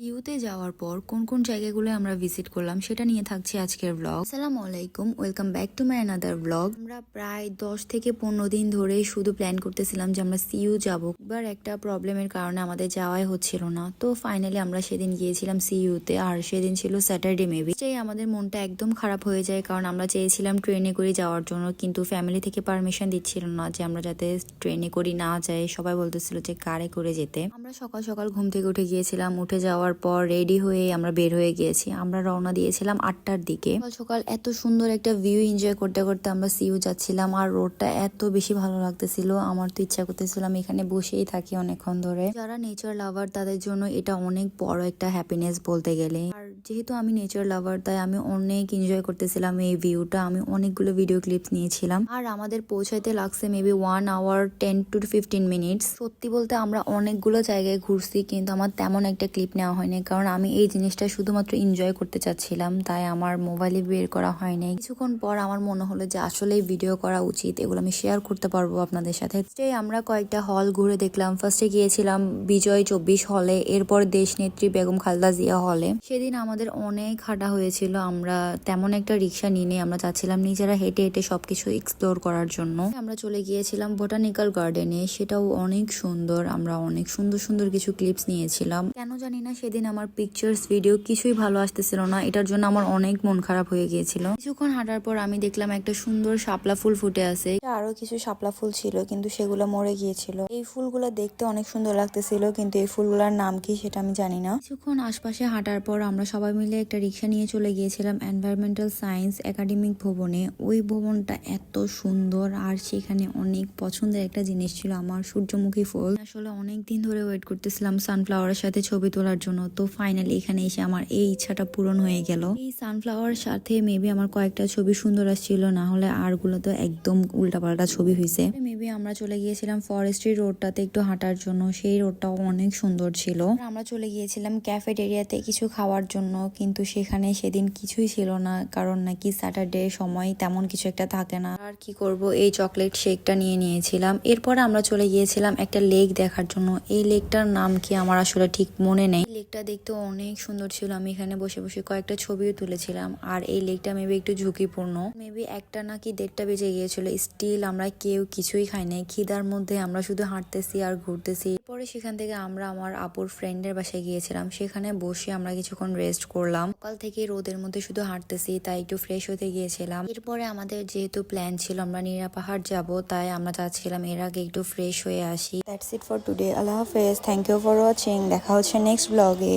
ইউতে যাওয়ার পর কোন কোন জায়গাগুলো আমরা ভিজিট করলাম সেটা নিয়ে থাকছে আজকের ব্লগ। আসসালামু আলাইকুম, welcome back to my another blog. আমরা প্রায় 10 থেকে 15 দিন ধরে শুধু প্ল্যান করতেছিলাম যে আমরা সিইউ যাব। এবার একটা প্রবলেমের কারণে আমাদের যাওয়াই হচ্ছিল না, তো ফাইনালি আমরা সেদিন গিয়েছিলাম সিইউতে। আর সেদিন ছিল স্যাটারডে মেবি। সেই আমাদের মনটা একদম খারাপ হয়ে যায়, কারণ আমরা চেয়েছিলাম ট্রেনে করে যাওয়ার জন্য, কিন্তু ফ্যামিলি থেকে পারমিশন দিচ্ছিল না যে আমরা যাতে ট্রেনে করে না যাই। সবাই বলতেছিল যে কারে করে যেতে। আমরা সকাল সকাল ঘুম থেকে উঠে গিয়েছিলাম। উঠে যাওয়ার পর রেডি হয়ে আমরা বের হয়ে গিয়েছি। আমরা রওনা দিয়েছিলাম 8টার দিকে। সকাল সকাল এত সুন্দর একটা ভিউ এনজয় করতে করতে আমরা সিইউ যাচ্ছিলাম। আর রোডটা এত বেশি ভালো লাগতেছিল, আমার তো ইচ্ছা করতেছিলাম এখানে বসেই থাকি অনেকক্ষণ ধরে। যারা নেচার লাভার তাদের জন্য এটা অনেক বড় একটা হ্যাপিনেস বলতে গেলে। আর যেহেতু আমি নেচার লাভার, তাই আমি অনেক এনজয় করতেছিলাম এই ভিউটা। আমি অনেকগুলো ভিডিও ক্লিপস নিয়েছিলাম। আর আমাদের পৌঁছাইতে লাগছে মেবি 1 আওয়ার 10 to 15 মিনিটস। সত্যি বলতে আমরা অনেকগুলো জায়গায় ঘুরছি, কিন্তু আমার তেমন একটা ক্লিপ নেওয়া হয়নি, কারণ আমি এই জিনিসটা শুধুমাত্র এনজয় করতে চাচ্ছিলাম, তাই আমার মোবাইলে বের করা হয়নি। কিছুক্ষণ পর আমার মনে হলো যে আসলেই ভিডিও করা উচিত, এগুলো আমি শেয়ার করতে পারবো আপনাদের সাথে। আমরা কয়েকটা হল ঘুরে দেখলাম। ফার্স্টে গিয়েছিলাম বিজয় 24 হলে, এরপর দেশনেত্রী বেগম খালেদা জিয়া হলে। সেদিন আমাদের অনেক হাঁটা হয়েছিল। আমরা তেমন একটা রিক্সা নিয়ে আমরা চাচ্ছিলাম নিজেরা হেঁটে হেঁটে সবকিছু এক্সপ্লোর করার জন্য। আমরা চলে গিয়েছিলাম বোটানিক্যাল গার্ডেনে, সেটাও অনেক সুন্দর। আমরা অনেক সুন্দর সুন্দর কিছু ক্লিপস নিয়েছিলাম। কেন জানি না সেদিন আমার পিকচার্স ভিডিও কিছুই ভালো আসতেছিল না, এটার জন্য আমার অনেক মন খারাপ হয়ে গিয়েছিল। কিছুক্ষণ হাঁটার পর আমি দেখলাম একটা সুন্দর শাপলা ফুল ফুটে আছে। আরো কিছু শাপলা ফুল ছিল, কিন্তু সেগুলো মরে গিয়েছিল। এই ফুলগুলো দেখতে অনেক সুন্দর লাগতেছিল, কিন্তু এই ফুলগুলোর নাম কি সেটা আমি জানি না। কিছুক্ষণ আশপাশে হাঁটার পর আমরা সবাই মিলে একটা রিক্সা নিয়ে চলে গিয়েছিলাম এনভায়রনমেন্টাল সায়েন্স একাডেমিক ভবনে। ওই ভবনটা এত সুন্দর, আর সেখানে অনেক পছন্দের একটা জিনিস ছিল আমার, সূর্যমুখী ফুল। আসলে অনেক দিন ধরে ওয়েট করতেছিলাম সানফ্লাওয়ারের সাথে ছবি তোলার জন্য, তো ফাইনালি এখানে এসে আমার এই ইচ্ছাটা পূরণ হয়ে গেল। এই সানফ্লাওয়ার সাথে মেবি আমার কয়েকটা ছবি সুন্দর আসছিল, না হলে আরগুলো তো একদম উল্টাপাল্টা ছবি হয়েছে। মেবি আমরা চলে গিয়েছিলাম ফরেস্ট্রি রোডটাতে একটু হাঁটার জন্য। সেই রোডটাও অনেক সুন্দর ছিল। আমরা চলে গিয়েছিলাম ক্যাফেটেরিয়াতে কিছু খাওয়ার জন্য, কিন্তু সেখানে সেদিন কিছুই ছিল না, কারণ নাকি স্যাটারডে সময় তেমন কিছু একটা থাকে না। আর কি করব, এই চকলেট শেকটা নিয়ে নিয়েছিলাম। এরপরে আমরা চলে গিয়েছিলাম একটা লেক দেখার জন্য। এই লেকটার নাম কি আমার আসলে ঠিক মনে নেই। লেকটা দেখতে অনেক সুন্দর ছিল। আমি এখানে বসে বসে কয়েকটা ছবিও তুলেছিলাম। আর এই লেকটা মেবি একটু ঝুঁকিপূর্ণ। মেবি 1টা নাকি 1:30 বেজে গিয়েছিল। স্টিল আমরা কেউ কিছুই খাই নাই। খিদার মধ্যে আমরা শুধু হাঁটতেছি আর ঘুরতেছি। পরে সেখান থেকে আমরা আমার আপুর ফ্রেন্ডের বাসায় গিয়েছিলাম। সেখানে বসে আমরা কিছুক্ষণ রেস্ট করলাম। সকাল থেকে রোদের মধ্যে শুধু হাঁটতেছি, তাই একটু ফ্রেশ হতে গিয়েছিলাম। এরপরে আমাদের যেহেতু প্ল্যান ছিল আমরা নীরা পাহাড় যাব, তাই আমরা চাচ্ছিলাম এর আগে একটু ফ্রেশ হয়ে আসি। That's it for today. আল্লাহ হাফেজ। Thank you for watching. দেখা হচ্ছে নেক্সট ব্লগে।